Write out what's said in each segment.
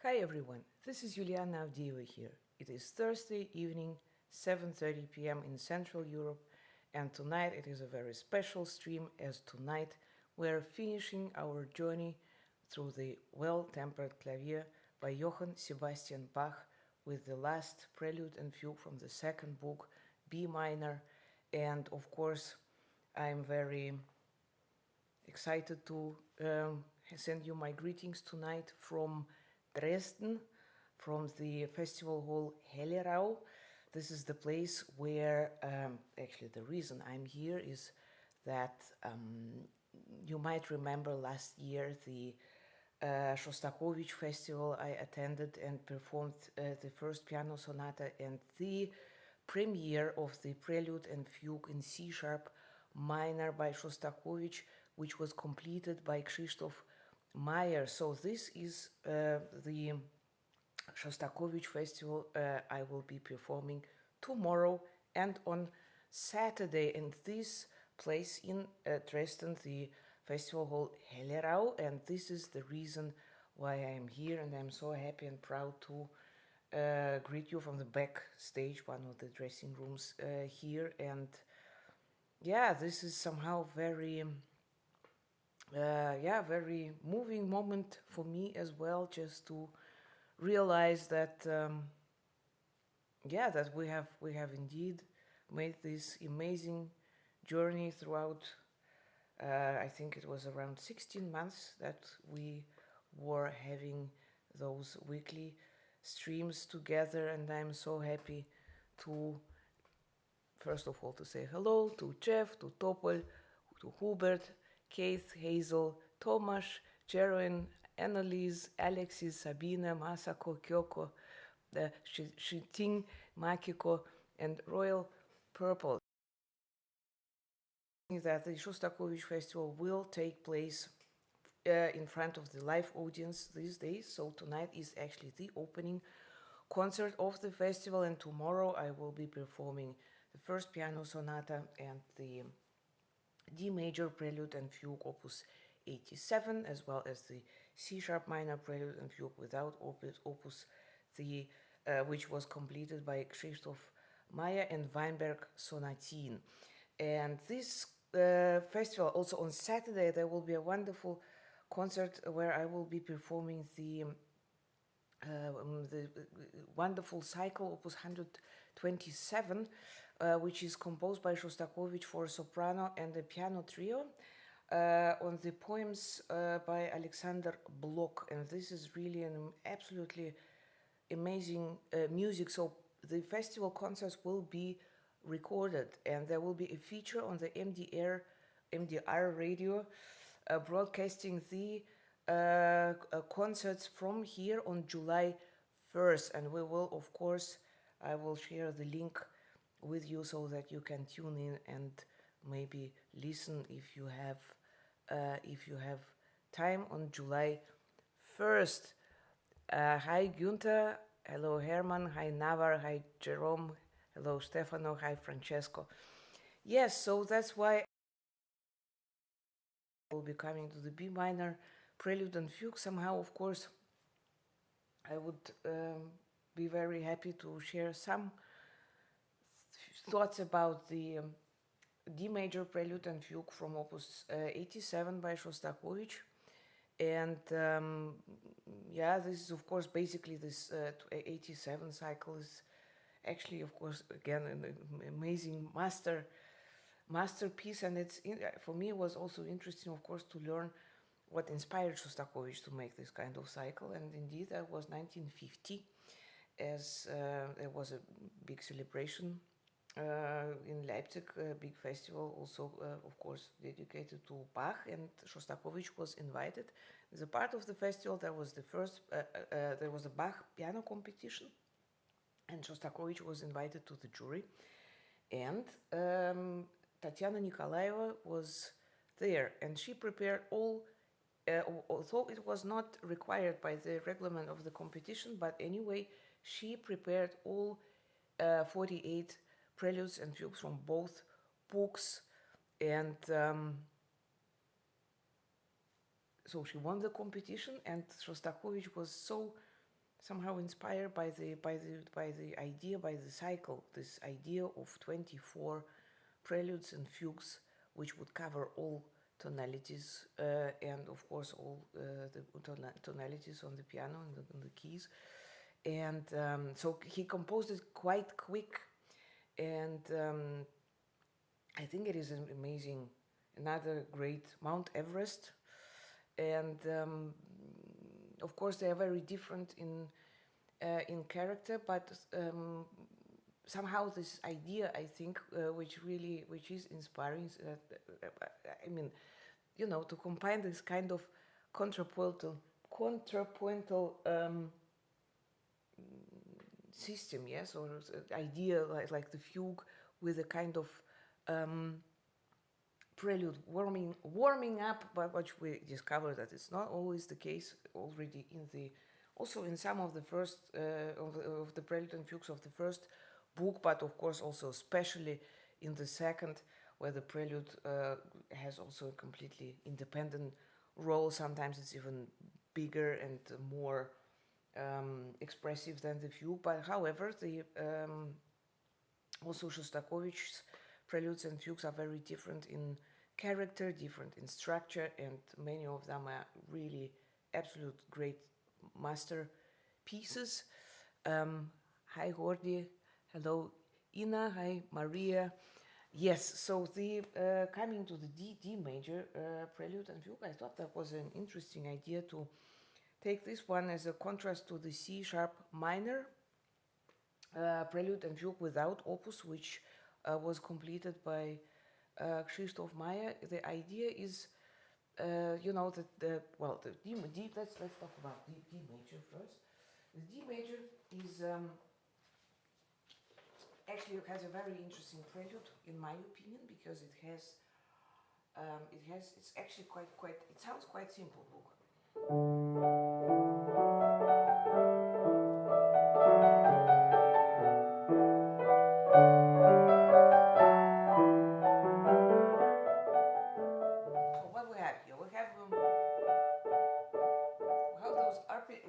Hi everyone, this is Juliana Avdeeva here. It is Thursday evening, 7:30 p.m. in Central Europe, and tonight it is a very special stream as tonight we're finishing our journey through the Well-Tempered Clavier by Johann Sebastian Bach with the last Prelude and Fugue from the second book, B minor, and of course I'm very excited to send you my greetings tonight from Dresden, from the festival hall Hellerau. This is the place where, actually the reason I'm here is that you might remember last year the Shostakovich festival I attended and performed the first piano sonata and the premiere of the Prelude and Fugue in C sharp minor by Shostakovich, which was completed by Krzysztof Meyer. So this is the Shostakovich festival I will be performing tomorrow and on Saturday in this place in Dresden, the festival hall Hellerau, and this is the reason why I'm here, and I'm so happy and proud to greet you from the backstage, one of the dressing rooms here. And yeah, this is somehow very very moving moment for me as well, just to realize that that we have indeed made this amazing journey throughout I think it was around 16 months that we were having those weekly streams together, and I'm so happy to first of all to say hello to Jeff, to Topol, to Hubert, Keith, Hazel, Tomasz, Jeroen, Annalise, Alexis, Sabine, Masako, Kyoko, Shiting, Makiko, and Royal Purple. That the Shostakovich Festival will take place in front of the live audience these days. So tonight is actually the opening concert of the festival, and tomorrow I will be performing the first piano sonata and the D major Prelude and Fugue Opus 87, as well as the C sharp minor Prelude and Fugue without Opus the which was completed by Krzysztof Meyer and Weinberg Sonatine. And this festival, also on Saturday, there will be a wonderful concert where I will be performing the wonderful cycle Opus 127, which is composed by Shostakovich for soprano and a piano trio on the poems by Alexander Blok. And this is really an absolutely amazing music. So the festival concerts will be recorded, and there will be a feature on the MDR radio broadcasting the concerts from here on July 1st, and we will, of course, I will share the link with you so that you can tune in and maybe listen if you have time on July 1st. Hi Günther, hello Herman, hi Navar, hi Jerome, hello Stefano, hi Francesco. Yes, so that's why I will be coming to the B minor Prelude and Fugue. Somehow, of course, I would be very happy to share some thoughts about the D major Prelude and Fugue from Opus 87 by Shostakovich. And this is, of course, basically this 87 cycle is actually, of course, again, an amazing masterpiece. And it's for me, it was also interesting, of course, to learn what inspired Shostakovich to make this kind of cycle. And indeed, that was 1950, as there was a big celebration in Leipzig, a big festival, also, of course, dedicated to Bach, and Shostakovich was invited. As a part of the festival, there was there was a Bach piano competition, and Shostakovich was invited to the jury. And Tatiana Nikolaeva was there, and she prepared all, although it was not required by the reglement of the competition, but anyway, she prepared all 48 preludes and fugues from both books, and so she won the competition, and Shostakovich was so somehow inspired by the idea, by the cycle, this idea of 24 preludes and fugues, which would cover all tonalities and of course all the tonalities on the piano and the keys. And so he composed it quite quick, and I think it is an amazing, another great Mount Everest. And of course they are very different in character, but somehow this idea, I think, which is inspiring, I mean, you know, to combine this kind of contrapuntal system, yes, or idea like the fugue with a kind of prelude, warming up, but which we discovered that it's not always the case already also in some of the first of the prelude and fugues of the first book, but of course also especially in the second, where the prelude has also a completely independent role. Sometimes it's even bigger and more expressive than the fugue. But however, the also Shostakovich's preludes and fugues are very different in character, different in structure, and many of them are really absolute great masterpieces. Hi Hordi, hello Ina, hi Maria. Yes, so the coming to the D major prelude and fugue, I thought that was an interesting idea to take this one as a contrast to the C sharp minor prelude and fugue without opus, which was completed by Krzysztof Meyer. The idea is, you know, that the D. Let's talk about D major first. The D major is actually has a very interesting prelude, in my opinion, because it's actually quite. It sounds quite simple. Look.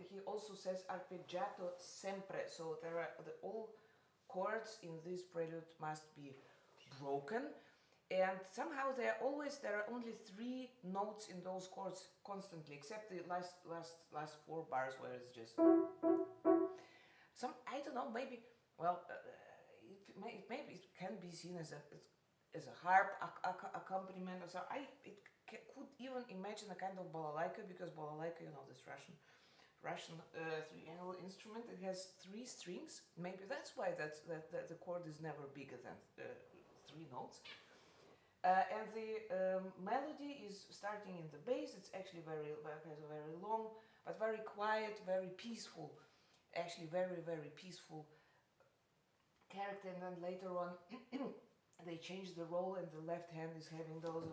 He also says arpeggiato sempre, so there are all chords in this prelude must be broken, and somehow there are only 3 notes in those chords constantly, except the last 4 bars where it's just I don't know, maybe, well, maybe it can be seen as a harp accompaniment or so. Could even imagine a kind of balalaika, because balalaika, you know, this Russian 3-angle instrument. It has 3 strings. Maybe that's why the chord is never bigger than 3 notes. And the melody is starting in the bass. It's actually has a very long, but very quiet, very peaceful. Actually, very peaceful character. And then later on, they change the role, and the left hand is having those.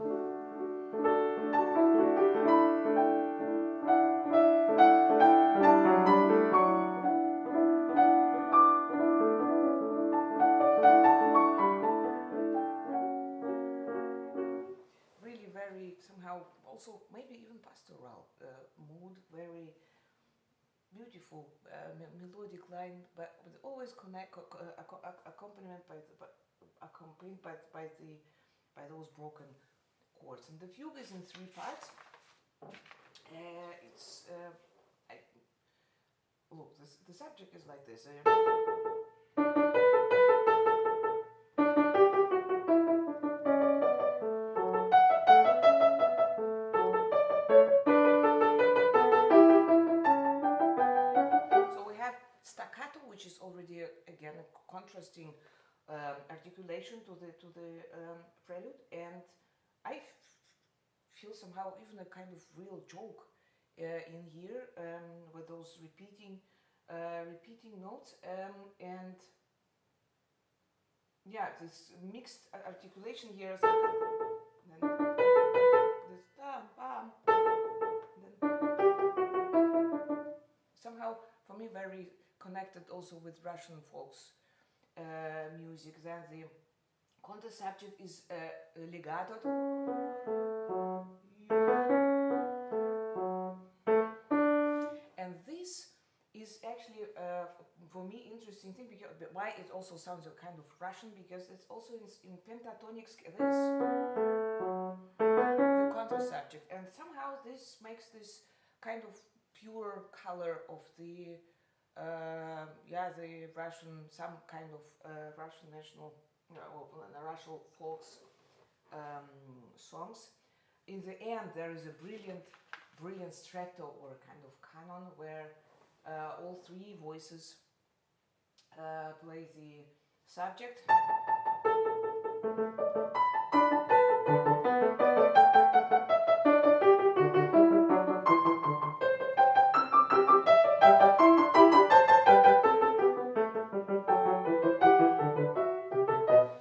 Somehow also maybe even pastoral mood, very beautiful melodic line, but always accompanied by those broken chords. And the fugue is in 3 parts. Look, the subject is like this. Which is already again a contrasting articulation to the prelude, and I feel somehow even a kind of real joke in here with those repeating notes, and yeah, this mixed articulation here. Somehow, for me, very connected also with Russian folks music. Then the counter subject is legato, and this is actually interesting thing, because why it also sounds a kind of Russian, because it's also in pentatonic scale. This the counter subject, and somehow this makes this kind of pure color of the the Russian, some kind of Russian national, Russian folks songs. In the end, there is a brilliant stretto or kind of canon where all three voices play the subject.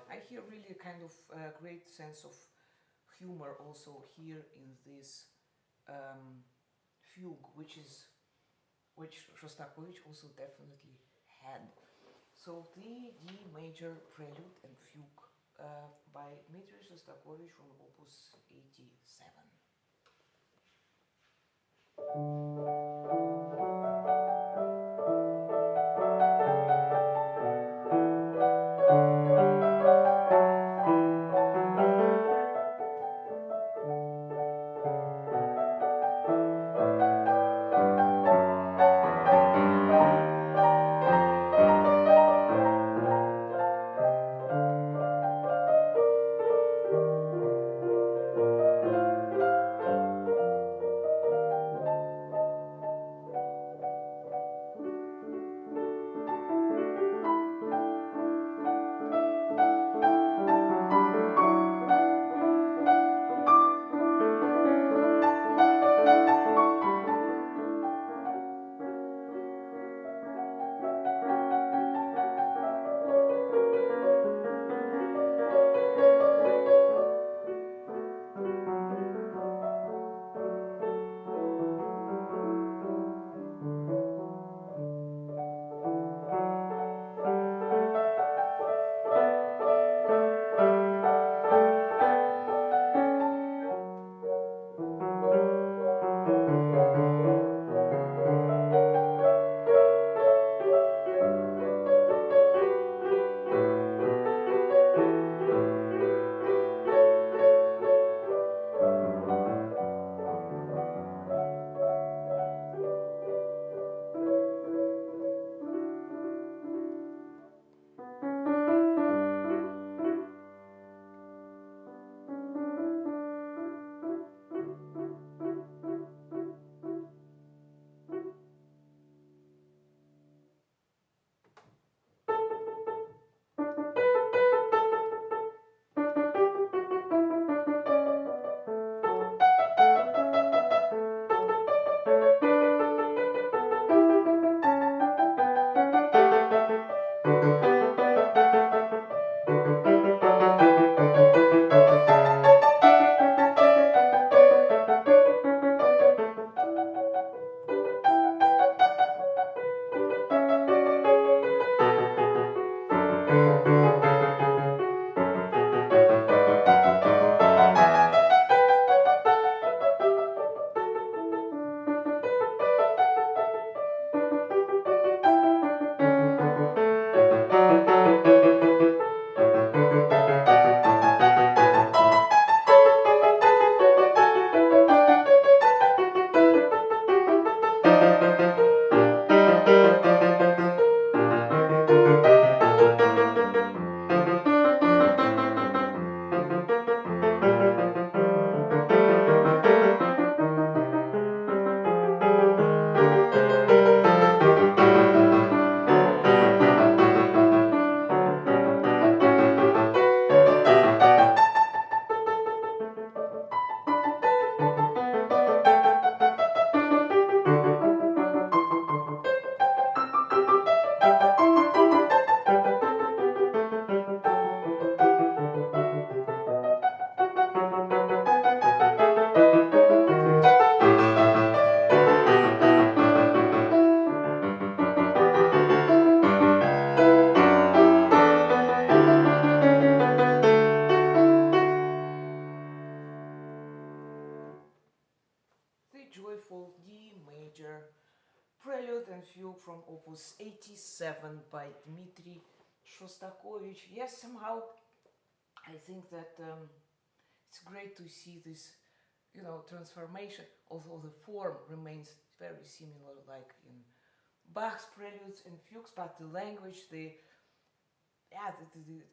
I hear really a kind of great sense of humor also here in this fugue, which Shostakovich also definitely had. So the D major Prelude and Fugue by Dmitri Shostakovich from Opus 87. Prelude and Fugue from Opus 87 by Dmitri Shostakovich. Yes, somehow I think that it's great to see this, transformation, although the form remains very similar like in Bach's Preludes and Fugues, but the language,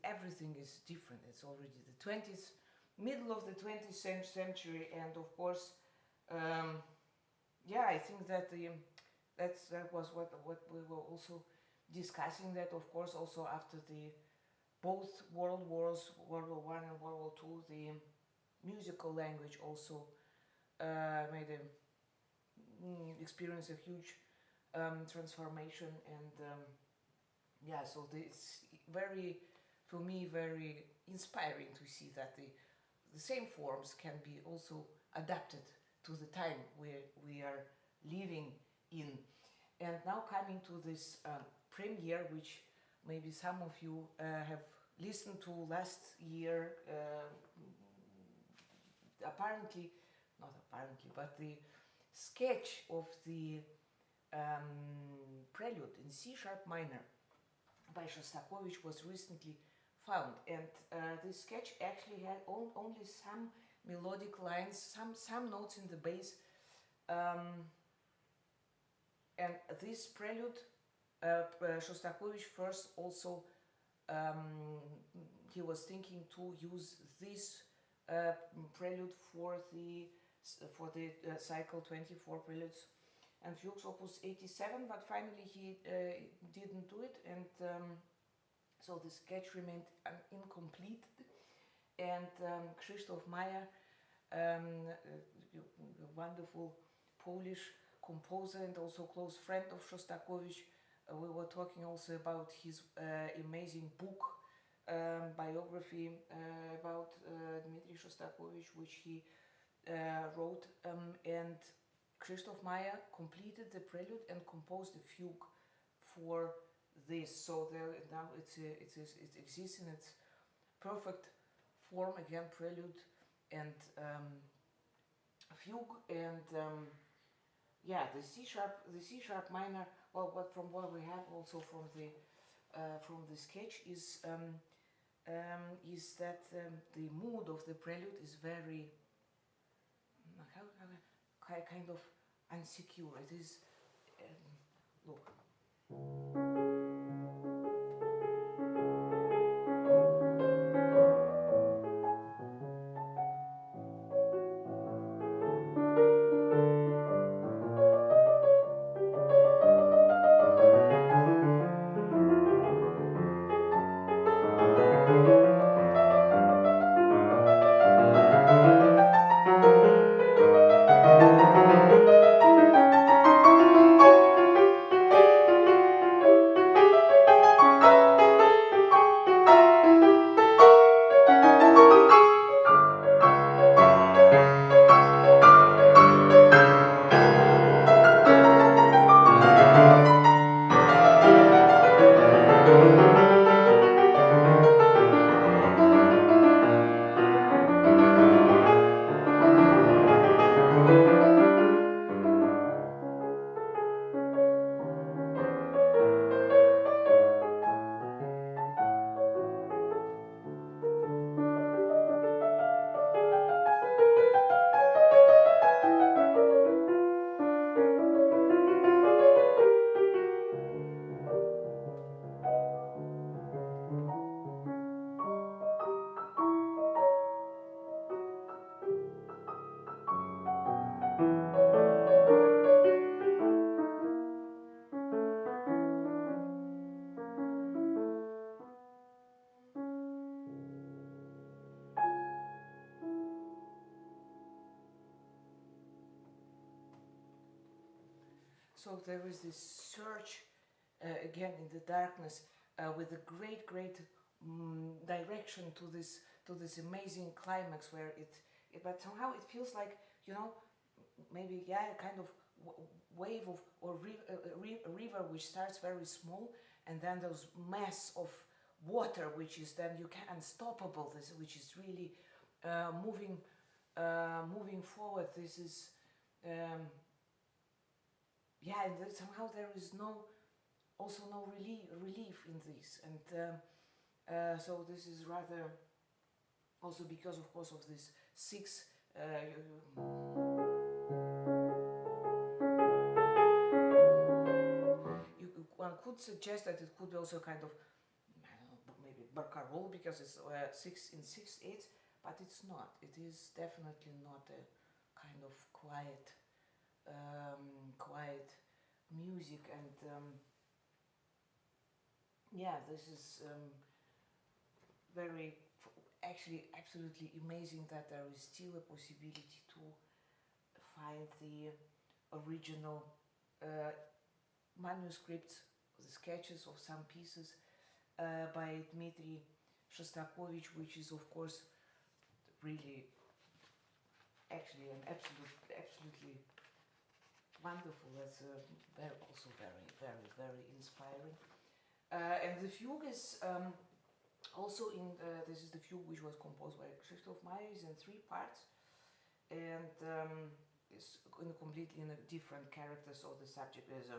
everything is different. It's already the 20th, middle of the 20th century, and of course, I think that that was what we were also discussing. That of course also after the both world wars, World War I and World War II, the musical language also made experience a huge transformation, and so it's very, for me, very inspiring to see that the same forms can be also adapted to the time we are living in. And now coming to this premiere, which maybe some of you have listened to last year, not apparently, but the sketch of the Prelude in C sharp minor by Shostakovich was recently found, and this sketch actually had only some melodic lines, some notes in the bass, and this Prelude, Shostakovich first also he was thinking to use this Prelude for the cycle 24 Preludes and Fugues Opus 87, but finally he didn't do it, and so the sketch remained incomplete. And Krzysztof Mayer, a wonderful Polish composer and also close friend of Shostakovich, we were talking also about his amazing book, biography about Dmitri Shostakovich, which he wrote, and Krzysztof Mayer completed the Prelude and composed the Fugue for this. So now it exists in its perfect form, again, Prelude and Fugue, and the C sharp minor. Well, from what we have also from the sketch is that the mood of the Prelude is very kind of unsecure. It is look. So there is this search again in the darkness with a great direction to this amazing climax where but somehow it feels like, maybe a kind of wave of or river which starts very small, and then those mass of water which is then unstoppable. This which is really moving forward. This is yeah, and somehow there is also no relief in this, and so this is rather also because, of course, of this six. One could suggest that it could be also kind of, I don't know, maybe barcarolle because it's 6/6/8, but it's not. It is definitely not a kind of quiet music, and yeah, this is very actually absolutely amazing that there is still a possibility to find the original manuscripts, the sketches of some pieces by Dmitri Shostakovich, which is of course really actually an absolutely wonderful. That's also very inspiring. And the fugue is also in. This is the fugue which was composed by Krzysztof Meyer, is in 3 parts, and is completely in a different character. So the subject is.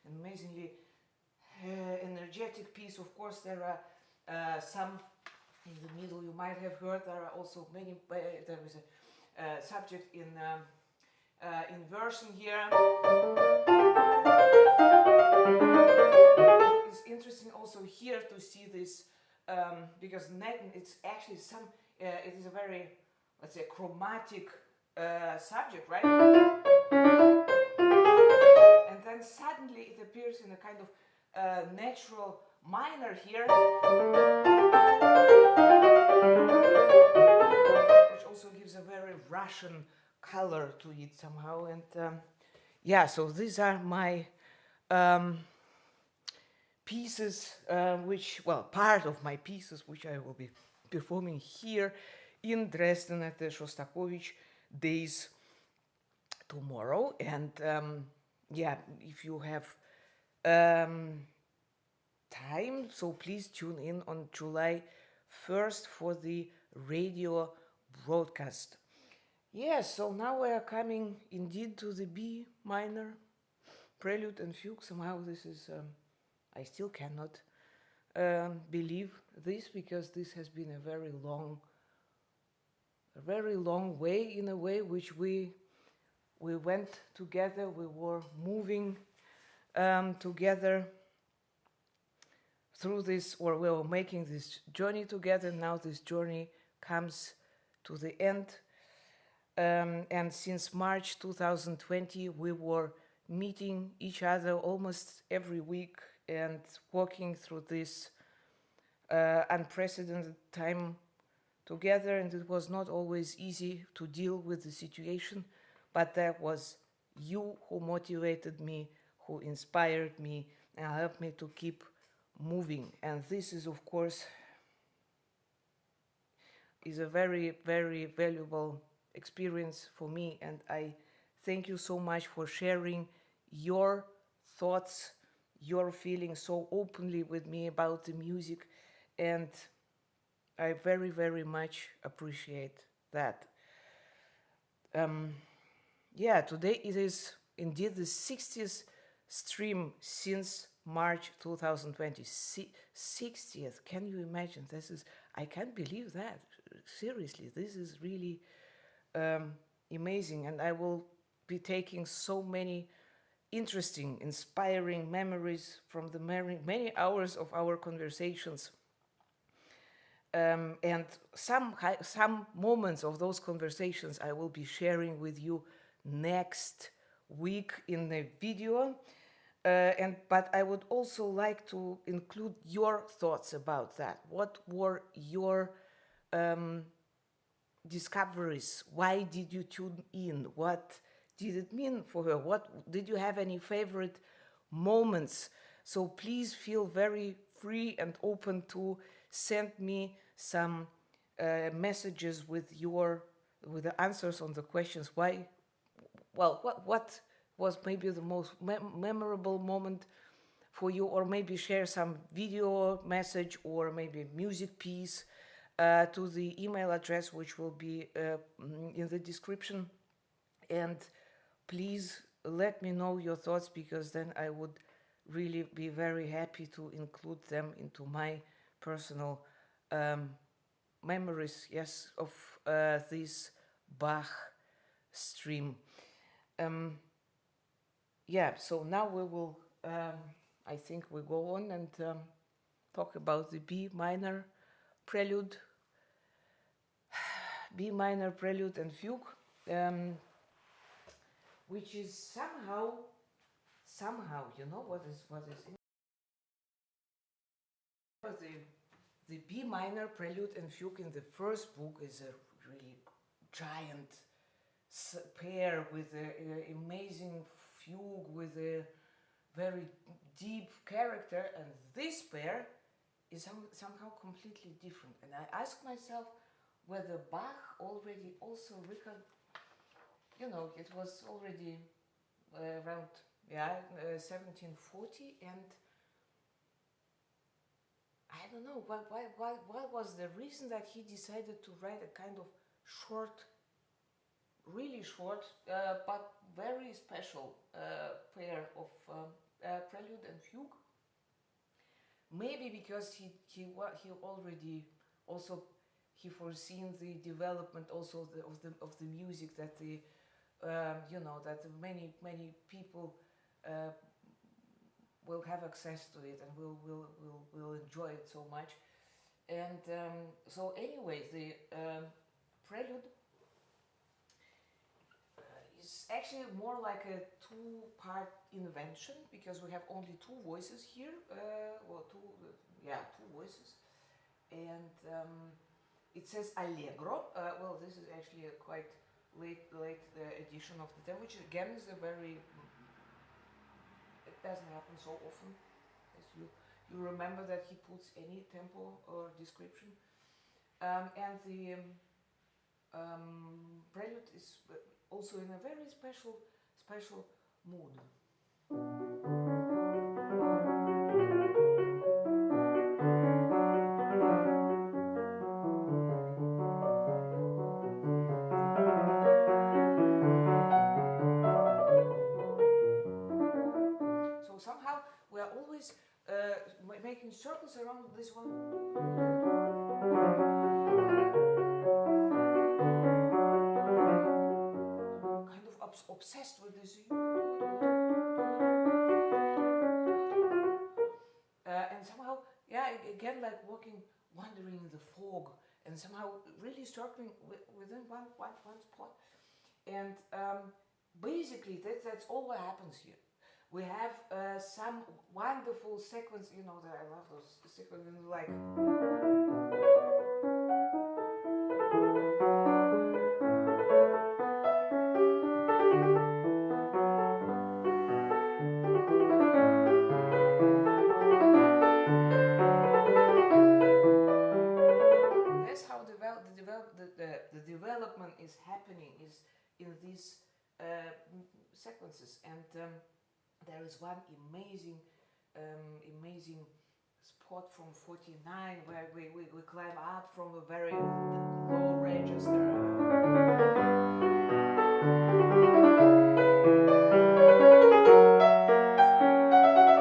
Amazingly energetic piece. Of course, there are some in the middle you might have heard. There are also many. There is a subject in inversion here. It's interesting also here to see this because it's actually some. It is a very, let's say, chromatic subject, right? And then suddenly it appears in a kind of natural minor here, which also gives a very Russian color to it somehow. And yeah, so these are my pieces, part of my pieces, which I will be performing here in Dresden at the Shostakovich Days tomorrow. And yeah, if you have time, so please tune in on July 1st for the radio broadcast. Yes, so now we are coming indeed to the B minor Prelude and Fugue. Somehow this is, I still cannot believe this, because this has been a very long way, in a way, which we went together, we were moving together through this, or we were making this journey together. Now this journey comes to the end. And since March 2020, we were meeting each other almost every week and walking through this unprecedented time together. And it was not always easy to deal with the situation, but that was you who motivated me, who inspired me, and helped me to keep moving. And this is, of course, is a very valuable experience for me. And I thank you so much for sharing your thoughts, your feelings so openly with me about the music, and I very, very much appreciate that. Yeah, today it is indeed the 60th stream since March 2020. 60th, can you imagine? I can't believe that. Seriously, this is really amazing, and I will be taking so many interesting, inspiring memories from the many hours of our conversations. And some moments of those conversations I will be sharing with you next week in the video. But I would also like to include your thoughts about that. What were your discoveries? Why did you tune in? What did it mean for her? What did you have any favorite moments? So please feel very free and open to send me some messages with the answers on the questions. Why? Well, what was maybe the most memorable moment for you, or maybe share some video message or maybe music piece to the email address which will be in the description. And please let me know your thoughts, because then I would really be very happy to include them into my personal memories, yes, of this Bach stream. Yeah, so now we will, I think we go on and talk about the B minor Prelude and Fugue, which is somehow, you know, what is in the B minor Prelude and Fugue in the first book is a really giant pair with an amazing fugue with a very deep character, and this pair is somehow completely different. And I ask myself whether Bach already also it was already around 1740, and I don't know what was the reason that he decided to write a kind of short, really short, but very special pair of Prelude and Fugue. Maybe because he already also he foreseen the development also of the music, that that many people will have access to it and will enjoy it so much. And so anyway, the Prelude is actually more like a two-part invention, because we have only two voices here, two voices, and it says allegro. Well, this is actually a quite late edition of the tempo, which again is a very, it doesn't happen so often, as you remember that he puts any tempo or description, and the Prelude is also in a very special mood. So somehow we are always making circles around this one. Kind of obsessed with this. And somehow, again, like wandering in the fog, and somehow really struggling within one spot. And basically, that's all what happens here. We have some wonderful sequence, that I love those sequences, like. That's how the development is happening, is in these sequences. And there is one amazing amazing spot from 49 where we climb up from a very low register.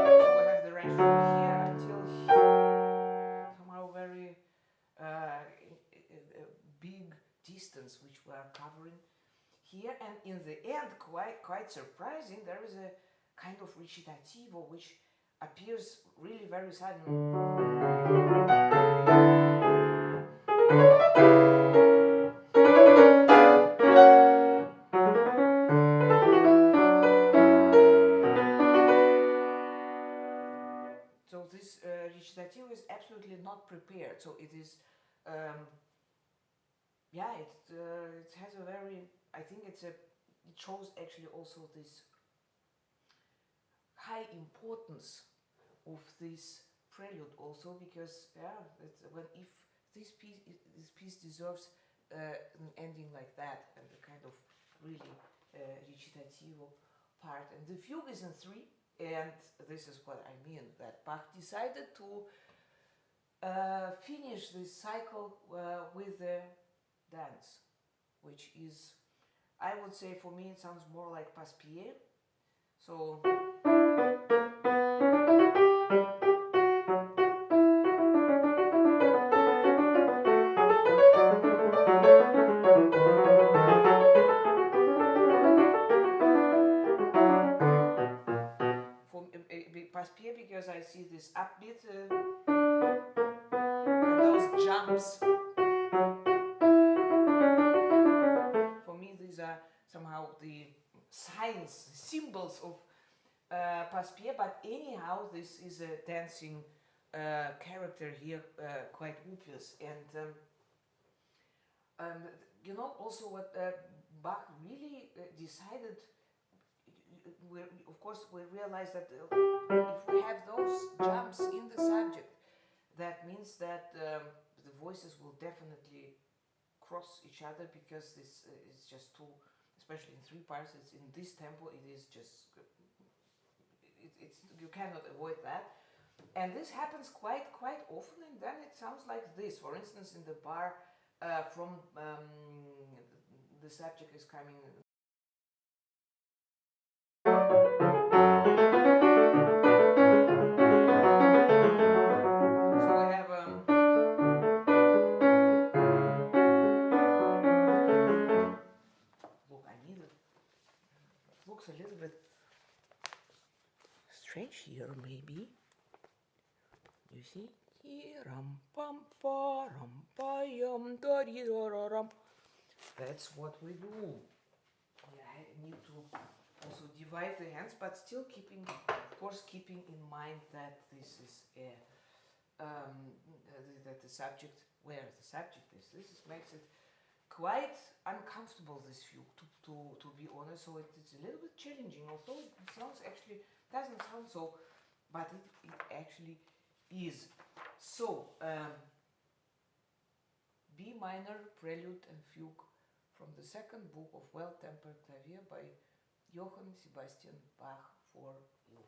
So we have the range from here until here, somehow very big distance which we are covering here, and in the end, quite surprising, there is a kind of recitativo which appears really very sudden. So this recitativo is absolutely not prepared. So it is, yeah, it has a very, I think it shows actually also this high importance of this prelude also, because yeah, if this piece deserves an ending like that, and the kind of really recitativo part. And the fugue is in 3, and this is what I mean, that Bach decided to finish this cycle with the dance, which is, I would say, for me it sounds more like passe-pied. So passe-pied, because I see this upbeat and those jumps. For me, these are somehow the signs, symbols of passe-pied, but anyhow, this is a dancing character here, quite obvious. And you know, also what Bach really decided, of course, we realize that if we have those jumps in the subject, that means that the voices will definitely cross each other, because this is just too, especially in 3 parts, it's in this tempo, it is just, you cannot avoid that. And this happens quite often, and then it sounds like this. For instance, in the bar from the subject is coming. So we have look, I need it. It looks a little bit strange here, maybe. You see? That's what we do. I need to also divide the hands, but still keeping, of course, keeping in mind that this is that the subject, where the subject is. This makes it quite uncomfortable, this fugue, to be honest. So it's a little bit challenging, although it sounds actually doesn't sound so, but it actually is. So B minor Prelude and Fugue from the second book of Well-Tempered Clavier by Johann Sebastian Bach for you.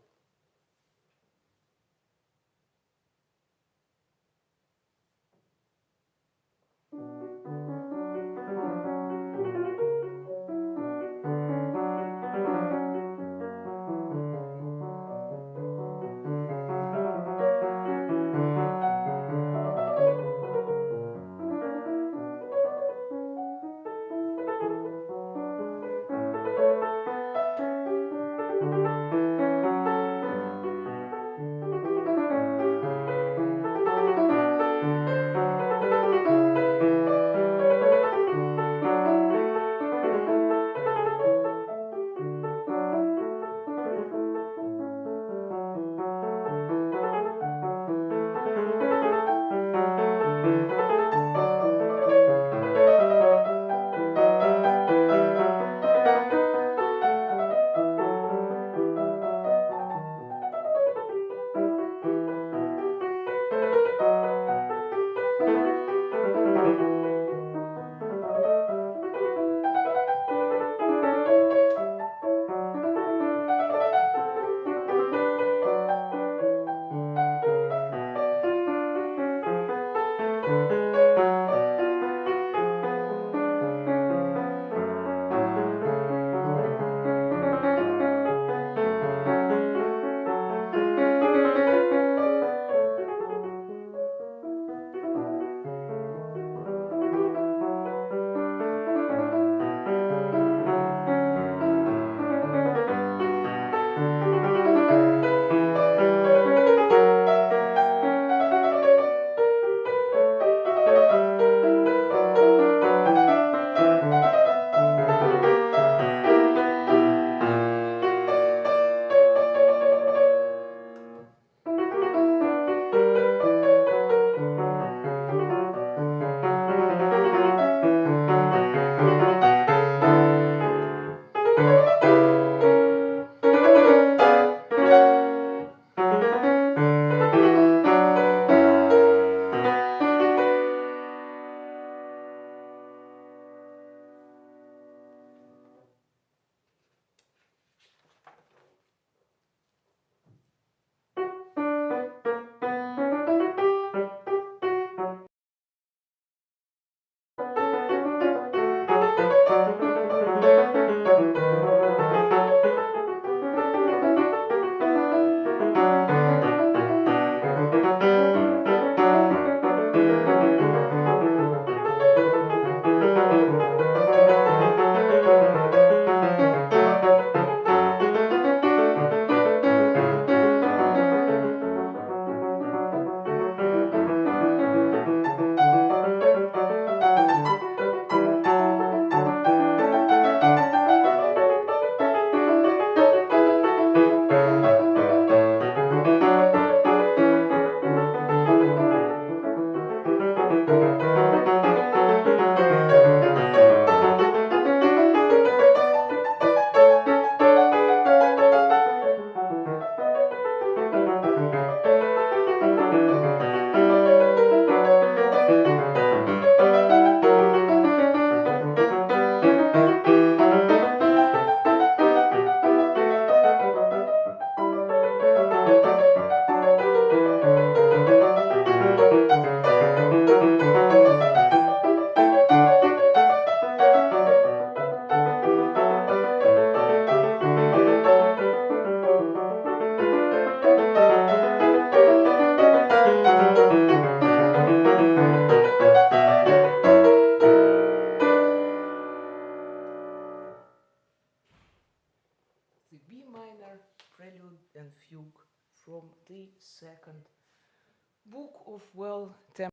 Book of Well Tempered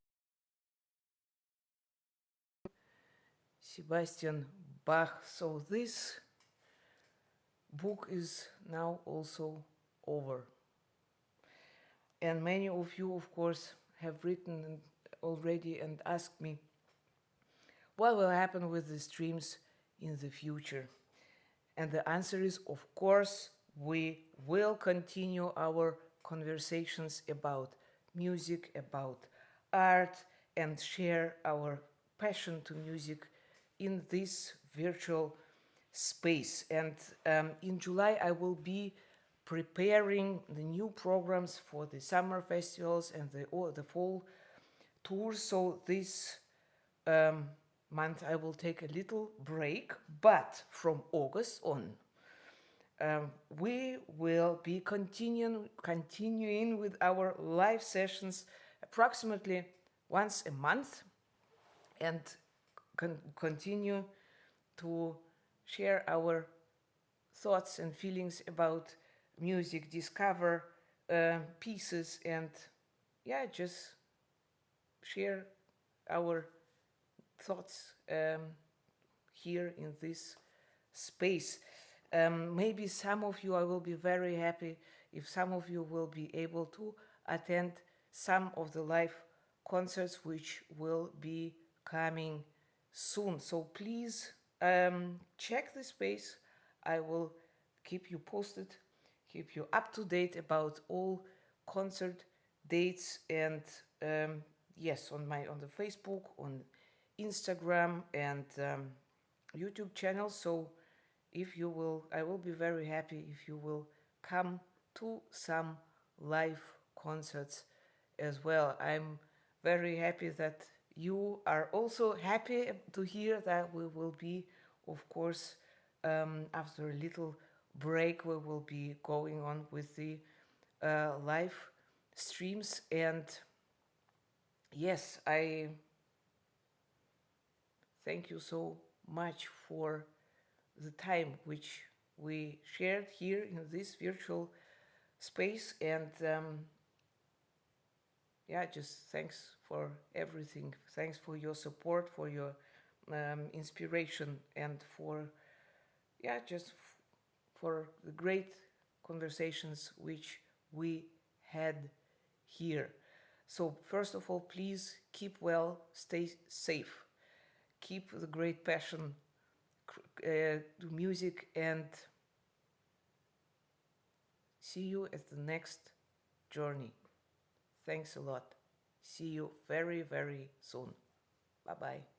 Sebastian Bach. So this book is now also over. And many of you, of course, have written already and asked me what will happen with the streams in the future. And the answer is, of course, we will continue our conversations about music, about art, and share our passion to music in this virtual space. And in July, I will be preparing the new programs for the summer festivals and the fall tours. So this month I will take a little break, but from August on, we will be continuing with our live sessions approximately once a month, and continue to share our thoughts and feelings about music, discover pieces, and yeah, just share our thoughts here in this space. Maybe some of you, I will be very happy if some of you will be able to attend some of the live concerts which will be coming soon. So please check the space. I will keep you posted, keep you up to date about all concert dates, and yes, on the Facebook, on Instagram, and YouTube channel. So if you will, I will be very happy if you will come to some live concerts as well. I'm very happy that you are also happy to hear that we will be, of course, after a little break, we will be going on with the live streams. And yes, I thank you so much for the time which we shared here in this virtual space. And yeah, just thanks for everything. Thanks for your support, for your inspiration, and for, yeah, just for the great conversations which we had here. So first of all, please keep well, stay safe, keep the great passion to music, and see you at the next journey. Thanks a lot. See you very, very soon. Bye-bye.